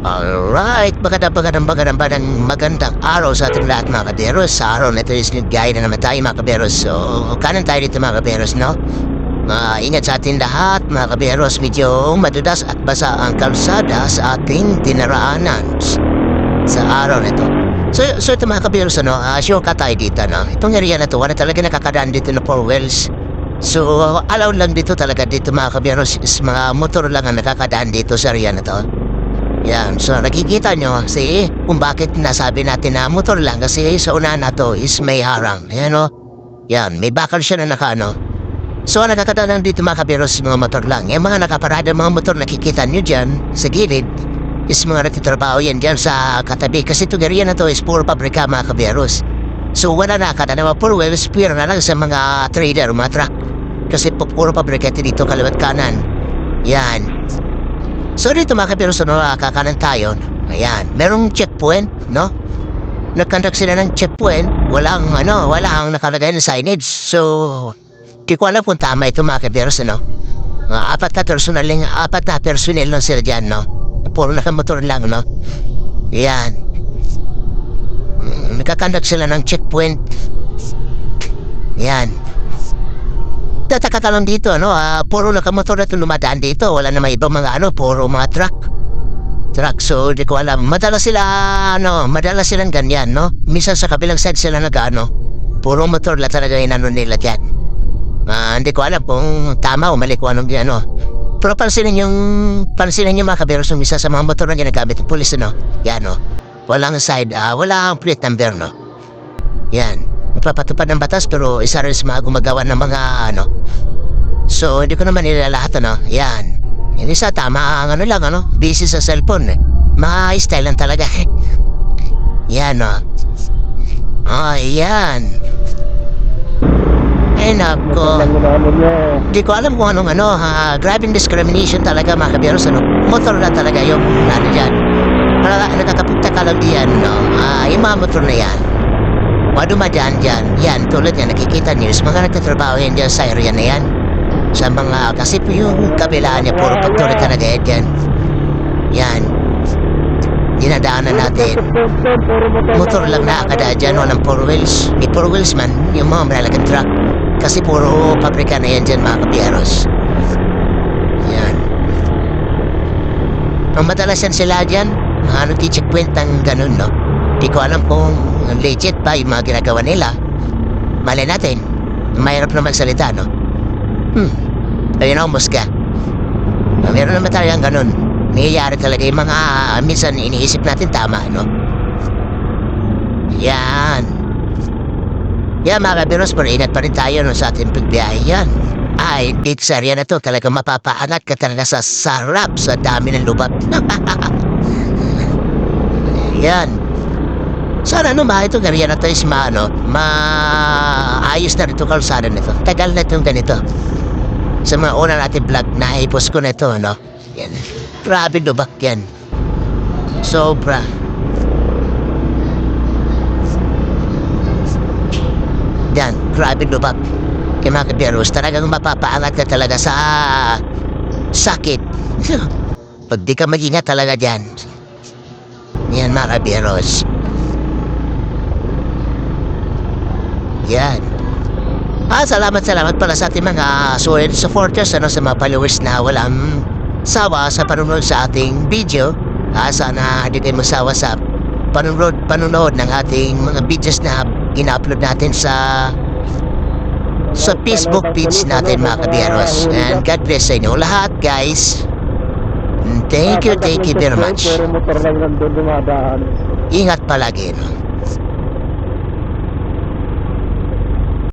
Alright, magandang araw sa ating lahat mga kaberos. Sa araw na ito is gaya na naman tayo mga kaberos. So, kanan tayo dito mga kaberos, no? Ingat sa ating lahat mga kaberos. Medyo madudas at basa ang kalsada sa ating dinaraanan sa araw na ito. So ito mga kaberos, sure ka tayo dito, no? Itong area na ito, wala talaga nakakadaan dito na 4 wheels. So, allowed lang dito talaga dito mga kaberos is mga motor lang ang nakakadaan dito sa area na to. Yan, so nakikita nyo kung bakit nasabi natin na motor lang kasi sa unahan na to is may harang. Yan o. Yan, may bakal siya na nakaano. So nakakadaan dito mga kaberos mga motor lang. Yung mga nakaparada mga motor nakikita nyo dyan sa gilid is mga natitrabaho yan dyan sa katabi. Kasi ito area na to is puro pabrika mga kaberos. So wala na kada na mga 4 wheels, pira na lang sa mga trader, mga truck. Kasi puro pabrika dito kaliwat kanan. Yan. So dito mga kaberos, kakanan tayo. Ayan, merong checkpoint, no? Nagkandak sila ng checkpoint. Walang nakalagay na signage. So, di ko alam kung tama ito mga kaberos, apat na personnel lang sila dyan, no? Puro nakamotor lang, no? Ayan. Nagkakandak sila ng checkpoint. Ayan. Tataka ka lang dito, puro nakamotor na ito lumadaan dito. Wala na may ibang mga puro mga truck. So, di ko alam. Madalas silang ganyan, no? Minsan sa kabilang side sila puro motor lang talaga yung nila dyan. Hindi ko alam kung tama o mali kung anong Pero pansinin yung mga kaberos yung isa sa mga motor na ginagamit ng pulis, Yan, walang side, walang plate number, no? Yan. Magpapatupad ng batas pero isa rin sa mga gumagawa ng mga So, hindi ko naman nila lahat, Yan. Yung isa, tama ang busy sa cellphone, Mga style lang talaga, Yan, yan. Ay, nako. Hindi ko alam kung anong driving discrimination talaga, mga kaberos, Motor na talaga yung dyan. Nakakapagta ka lang diyan, yung mga motor na yan. Dumadaan dyan, yan, tulad yan, nakikita niyo, mga nagtatrabaho yan dyan sa area na yan. Sa mga, kasi yung kabilaan niya, puro pagtuloy talaga yan. Yan. Dinadaanan natin. Motor lang nakakadaan dyan, walang 4 wheels. May 4 wheels man, yung mga malalaking truck. Kasi puro pabrika na yan dyan, mga kabiyaros. Yan. Ang madalas yan sila dyan, nag-checkpoint ng ganun, no? Di ko alam kung legit pa yung mga ginagawa nila. Malay natin, mahirap na magsalita, no? Ayun ako, musga. Meron naman talagang ganun. Nangyayari talaga yung mga minsan iniisip natin tama, no? Yan. Yan mga kabiros, pero ingat pa rin tayo sa ating pagbiyahe yan. Ay, dito sa area na to, talagang mapapaangat ka talaga sa sarap sa dami ng lubat. Yan. Sana ito area na to is maayos na rito kalsada nito. Tagal na itong ganito. Sa mga una natin vlog, naipos ko na ito, Yan. Grabe lubak yan. Sobra. Yan, grabe lubak. Kaya mga kabiyaros, talagang mapapaangat ka talaga sa sakit. Pag di ka mag-ingat talaga dyan. Yan mga kabiyaros. Yan. Salamat pala sa ating mga solid supporters sa mga followers na walang sawa sa panunod sa ating video. Sana hindi kayo masawa sa panunod ng ating mga videos na ina-upload natin sa Facebook page natin mga kabiyaros. And God bless sa inyo lahat, guys. Thank you very much. Ingat palagi,